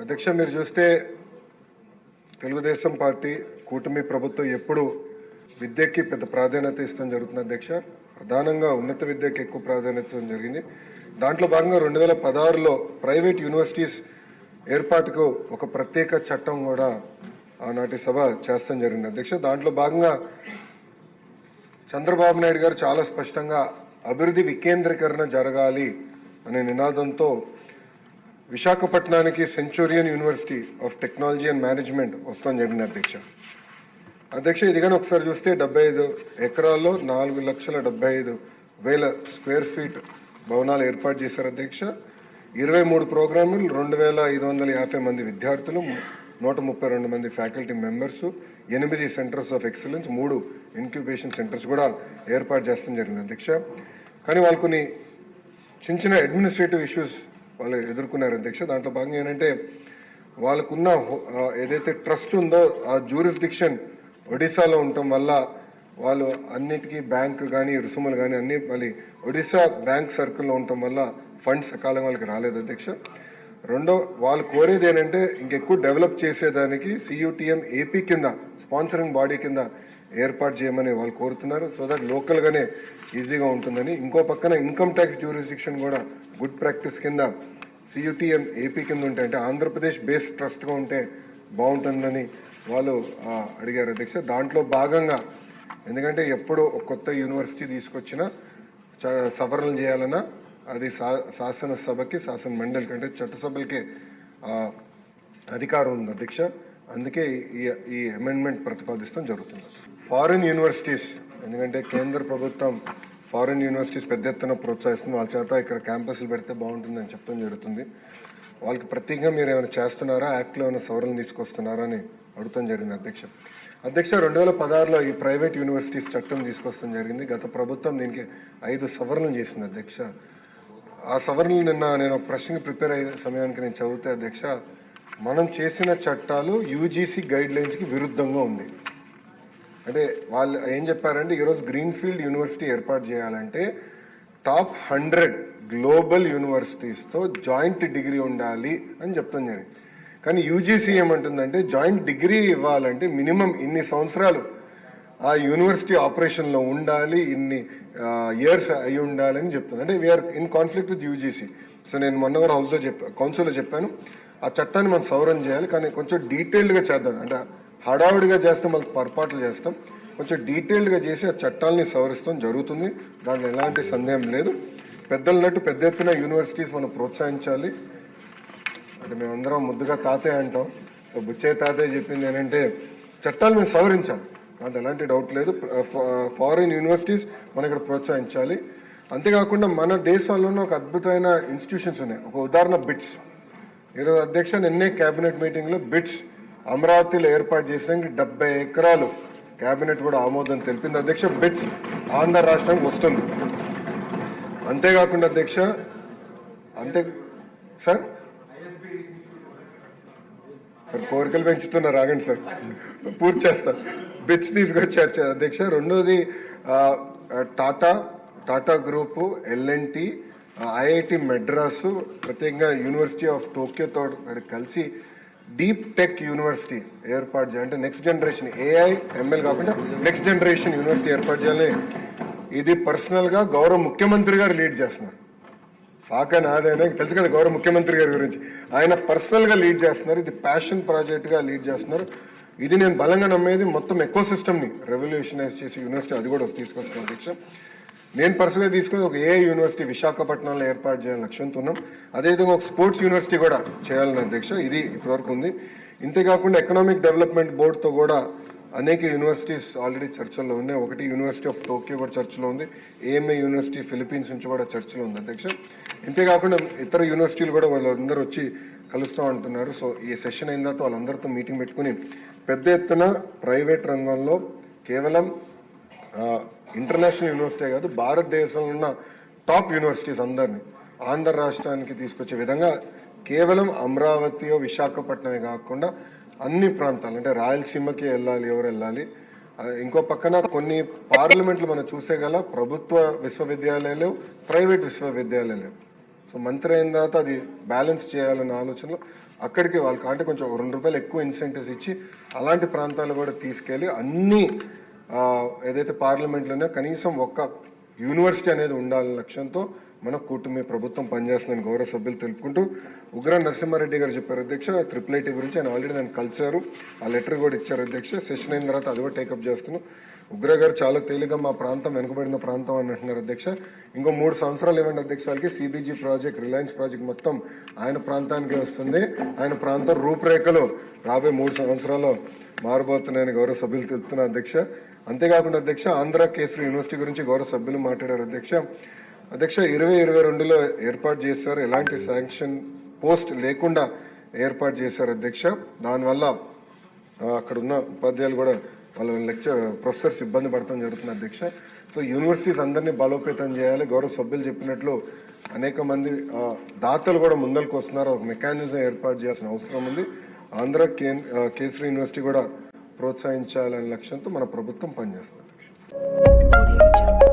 అధ్యక్ష, మీరు చూస్తే తెలుగుదేశం పార్టీ కూటమి ప్రభుత్వం ఎప్పుడు విద్యకి పెద్ద ప్రాధాన్యత ఇస్తాం జరుగుతుంది అధ్యక్ష. ప్రధానంగా ఉన్నత విద్యకి ఎక్కువ ప్రాధాన్యత ఇవ్వడం జరిగింది. దాంట్లో భాగంగా 2016లో ప్రైవేట్ యూనివర్సిటీస్ ఏర్పాటుకు ఒక ప్రత్యేక చట్టం కూడా ఆనాటి సభ చేస్తాం జరిగింది అధ్యక్ష. దాంట్లో భాగంగా చంద్రబాబు నాయుడు గారు చాలా స్పష్టంగా అభివృద్ధి వికేంద్రీకరణ జరగాలి అనే నినాదంతో విశాఖపట్నానికి Centurion university of technology and management వస్తాం జరిగింది అధ్యక్ష. ఇది కానీ ఒకసారి చూస్తే 75 ఎకరాల్లో 4,75,000 స్క్వేర్ ఫీట్ భవనాలు ఏర్పాటు చేశారు అధ్యక్ష. 23 ప్రోగ్రాములు, 2,550 మంది విద్యార్థులు, 132 మంది faculty members, 8 centres of excellence, 3 incubation centres కూడా ఏర్పాటు చేస్తాం జరిగింది అధ్యక్ష. కానీ వాళ్ళు కొన్ని చిన్న అడ్మినిస్ట్రేటివ్ ఇష్యూస్ వాళ్ళు ఎదుర్కొన్నారు అధ్యక్ష. దాంట్లో భాగంగా ఏంటంటే వాళ్ళకున్న ఏదైతే ట్రస్ట్ ఉందో ఆ జ్యూరిస్డిక్షన్ ఒడిశాలో ఉండటం వల్ల వాళ్ళు అన్నిటికీ బ్యాంక్ కానీ రుసుములు కానీ అన్ని మళ్ళీ ఒడిశా బ్యాంక్ సర్కిల్లో ఉండటం వల్ల ఫండ్స్ సకాలంగా వాళ్ళకి రాలేదు అధ్యక్ష. రెండో, వాళ్ళు కోరేది ఏంటంటే ఇంకెక్కువ డెవలప్ చేసేదానికి CUTM AP కింద స్పాన్సరింగ్ బాడీ కింద ఏర్పాటు చేయమని వాళ్ళు కోరుతున్నారు. సో దట్ లోకల్గానే ఈజీగా ఉంటుందని. ఇంకో పక్కన ఇన్కమ్ ట్యాక్స్ జ్యూరిస్డిక్షన్ కూడా గుడ్ ప్రాక్టీస్ కింద CUTM AP కింద ఉంటే, అంటే ఆంధ్రప్రదేశ్ బేస్డ్ ట్రస్ట్గా ఉంటే బాగుంటుందని వాళ్ళు అడిగారు అధ్యక్ష. దాంట్లో భాగంగా ఎందుకంటే ఎప్పుడు ఒక కొత్త యూనివర్సిటీ తీసుకొచ్చినా సవరణలు చేయాలన్నా అది శాసనసభకి శాసన మండలికి అంటే చట్టసభలకి అధికారం ఉంది అధ్యక్ష. అందుకే ఈ అమెండ్మెంట్ ప్రతిపాదిస్తాం జరుగుతుంది. ఫారిన్ యూనివర్సిటీస్, ఎందుకంటే కేంద్ర ప్రభుత్వం ఫారిన్ యూనివర్సిటీస్ పెద్ద ఎత్తున ప్రోత్సహిస్తుంది. వాళ్ళ చేత ఇక్కడ క్యాంపస్లు పెడితే బాగుంటుందని చెప్పడం జరుగుతుంది. వాళ్ళకి ప్రత్యేకంగా మీరు ఏమైనా చేస్తున్నారా, యాక్ట్లో ఏమైనా సవరణలు తీసుకొస్తున్నారా అని అడుగుతాం జరిగింది అధ్యక్ష. 2016లో ఈ ప్రైవేట్ యూనివర్సిటీస్ చట్టం తీసుకొస్తాం జరిగింది. గత ప్రభుత్వం దీనికి 5 సవరణలు చేసింది అధ్యక్ష. ఆ సవరణలు నిన్న నేను ఒక ప్రశ్నకి ప్రిపేర్ అయ్యే సమయానికి నేను చదివితే అధ్యక్ష, మనం చేసిన చట్టాలు UGC గైడ్ లైన్స్కి విరుద్ధంగా ఉంది. అంటే వాళ్ళు ఏం చెప్పారంటే ఈరోజు గ్రీన్ఫీల్డ్ యూనివర్సిటీ ఏర్పాటు చేయాలంటే టాప్ 100 గ్లోబల్ యూనివర్సిటీస్తో జాయింట్ డిగ్రీ ఉండాలి అని చెప్తాం జరిగింది. కానీ UGC ఏమంటుందంటే జాయింట్ డిగ్రీ ఇవ్వాలంటే మినిమం ఇన్ని సంవత్సరాలు ఆ యూనివర్సిటీ ఆపరేషన్లో ఉండాలి, ఇన్ని ఇయర్స్ అయి ఉండాలని చెప్తుంది. అంటే we are in conflict with UGC. So నేను మొన్న కూడా కౌన్సిల్లో చెప్పాను, ఆ చట్టాన్ని మనం సవరణ చేయాలి, కానీ కొంచెం డీటెయిల్డ్గా చేద్దాం. అంటే హడావుడిగా చేస్తే మనకు పొరపాట్లు చేస్తాం, కొంచెం డీటెయిల్డ్గా చేసి ఆ చట్టాలని సవరిస్తాం జరుగుతుంది. దాంట్లో ఎలాంటి సందేహం లేదు. పెద్దలన్నట్టు పెద్ద ఎత్తున యూనివర్సిటీస్ మనం ప్రోత్సహించాలి. అంటే మేమందరం ముద్దుగా తాతయ్య అంటాం. సో బుచ్చయ్య తాతయ్య చెప్పింది ఏంటంటే చట్టాలు మేము సవరించాలి, దాంట్లో ఎలాంటి డౌట్ లేదు. ఫారిన్ యూనివర్సిటీస్ మనం ఇక్కడ ప్రోత్సహించాలి. అంతేకాకుండా మన దేశంలోనే ఒక అద్భుతమైన ఇన్స్టిట్యూషన్స్ ఉన్నాయి. ఒక ఉదాహరణ బిట్స్. ఈరోజు అధ్యక్ష నిన్నే క్యాబినెట్ మీటింగ్లో బిట్స్ అమరావతిలో ఏర్పాటు చేసానికి 70 ఎకరాలు క్యాబినెట్ కూడా ఆమోదం తెలిపింది అధ్యక్ష. బిట్స్ ఆంధ్ర రాష్ట్రానికి వస్తుంది. అంతేకాకుండా అధ్యక్ష సార్ కోరికలు పెంచుతున్నారు, ఆగండి సార్ పూర్తి చేస్తాను. బిట్స్ తీసుకొచ్చి అధ్యక్ష. రెండోది Tata group, L&T, IIT Madras, ప్రత్యేకంగా యూనివర్సిటీ ఆఫ్ టోక్యోతో కలిసి డీప్ టెక్ యూనివర్సిటీ ఏర్పాటు చేయాలి. అంటే నెక్స్ట్ జనరేషన్ AI ML కాకుండా నెక్స్ట్ జనరేషన్ యూనివర్సిటీ ఏర్పాటు చేయాలని ఇది పర్సనల్గా గౌరవ ముఖ్యమంత్రి గారు లీడ్ చేస్తున్నారు. సాక నాదైనా తెలుసు కదా గౌరవ ముఖ్యమంత్రి గారి గురించి, ఆయన పర్సనల్గా లీడ్ చేస్తున్నారు. ఇది ప్యాషన్ ప్రాజెక్ట్గా లీడ్ చేస్తున్నారు. ఇది నేను బలంగా నమ్మేది మొత్తం ఎకో సిస్టమ్ని రెవల్యూషనైజ్ చేసి యూనివర్సిటీ అది కూడా తీసుకొస్తాను అధ్యక్ష. నేను పర్సనల్గా తీసుకుని ఒక AI యూనివర్సిటీ విశాఖపట్నంలో ఏర్పాటు చేయాలని లక్ష్యంతో ఉన్నాం. అదేవిధంగా ఒక స్పోర్ట్స్ యూనివర్సిటీ కూడా చేయాలని అధ్యక్ష. ఇది ఇప్పటివరకు ఉంది. ఇంతేకాకుండా ఎకనామిక్ డెవలప్మెంట్ బోర్డుతో కూడా అనేక యూనివర్సిటీస్ ఆల్రెడీ చర్చల్లో ఉన్నాయి. ఒకటి యూనివర్సిటీ ఆఫ్ టోక్యో కూడా చర్చలో ఉంది. AMA యూనివర్సిటీ ఫిలిప్పీన్స్ నుంచి కూడా చర్చలో ఉంది అధ్యక్ష. ఇంతేకాకుండా ఇతర యూనివర్సిటీలు కూడా వాళ్ళందరూ వచ్చి కలుస్తూ అంటున్నారు. సో ఈ సెషన్ అయిన తర్వాత వాళ్ళందరితో మీటింగ్ పెట్టుకుని పెద్ద ఎత్తున ప్రైవేట్ రంగంలో కేవలం ఇంటర్నేషనల్ యూనివర్సిటీ కాదు, భారతదేశంలో ఉన్న టాప్ యూనివర్సిటీస్ అందరినీ ఆంధ్ర రాష్ట్రానికి తీసుకొచ్చే విధంగా కేవలం అమరావతి విశాఖపట్నమే కాకుండా అన్ని ప్రాంతాలు, అంటే రాయలసీమకి వెళ్ళాలి, ఎవరు వెళ్ళాలి. ఇంకో పక్కన కొన్ని పార్లమెంట్లు మనం చూసేగల ప్రభుత్వ విశ్వవిద్యాలయాలు, ప్రైవేట్ విశ్వవిద్యాలయాలు. సో మంత్రి అయిన తర్వాత అది బ్యాలెన్స్ చేయాలన్న ఆలోచనలో అక్కడికి వాళ్ళకి అంటే కొంచెం ₹2 ఎక్కువ ఇన్సెంటివ్స్ ఇచ్చి అలాంటి ప్రాంతాలు కూడా తీసుకెళ్ళి అన్ని ఏదైతే పార్లమెంట్లోనే కనీసం ఒక్క యూనివర్సిటీ అనేది ఉండాలనే లక్ష్యంతో మన కూటమి ప్రభుత్వం పనిచేస్తుందని గౌరవ సభ్యులు తెలుపుకుంటూ ఉగ్ర నరసింహారెడ్డి గారు చెప్పారు అధ్యక్ష IIIT గురించి ఆయన ఆల్రెడీ నన్ను కలిశారు, ఆ లెటర్ కూడా ఇచ్చారు అధ్యక్ష. సెషన్ అయిన తర్వాత అది కూడా టేకప్ చేస్తున్నాం. ఉగ్ర గారు చాలా తేలిగ్గా మా ప్రాంతం వెనుకబడిన ప్రాంతం అని అంటున్నారు అధ్యక్ష. ఇంకో 3 సంవత్సరాలు ఇవ్వండి అధ్యక్ష వాళ్ళకి. CBG ప్రాజెక్ట్, రిలయన్స్ ప్రాజెక్ట్ మొత్తం ఆయన ప్రాంతానికి వస్తుంది. ఆయన ప్రాంతం రూపురేఖలు రాబోయే 3 సంవత్సరాల్లో మారబోతున్నాయని గౌరవ సభ్యులు తెలుపుతున్నారు అధ్యక్ష. అంతేకాకుండా అధ్యక్ష ఆంధ్ర కేసరి యూనివర్సిటీ గురించి గౌరవ సభ్యులు మాట్లాడారు అధ్యక్ష. 2022లో ఏర్పాటు చేశారు, ఎలాంటి శాంక్షన్ పోస్ట్ లేకుండా ఏర్పాటు చేశారు అధ్యక్ష. దానివల్ల అక్కడ ఉన్న ఉపాధ్యాయులు కూడా వాళ్ళ ప్రొఫెసర్స్ ఇబ్బంది పడటం జరుగుతుంది అధ్యక్ష. సో యూనివర్సిటీస్ అందరినీ బలోపేతం చేయాలి. గౌరవ సభ్యులు చెప్పినట్లు అనేక మంది దాతలు కూడా ముందరకు వస్తున్నారు. ఒక మెకానిజం ఏర్పాటు చేయాల్సిన అవసరం ఉంది. ఆంధ్ర కేసరి యూనివర్సిటీ కూడా ప్రోత్సహించాలనే లక్ష్యంతో మన ప్రభుత్వం పనిచేస్తుంది అధ్యక్ష.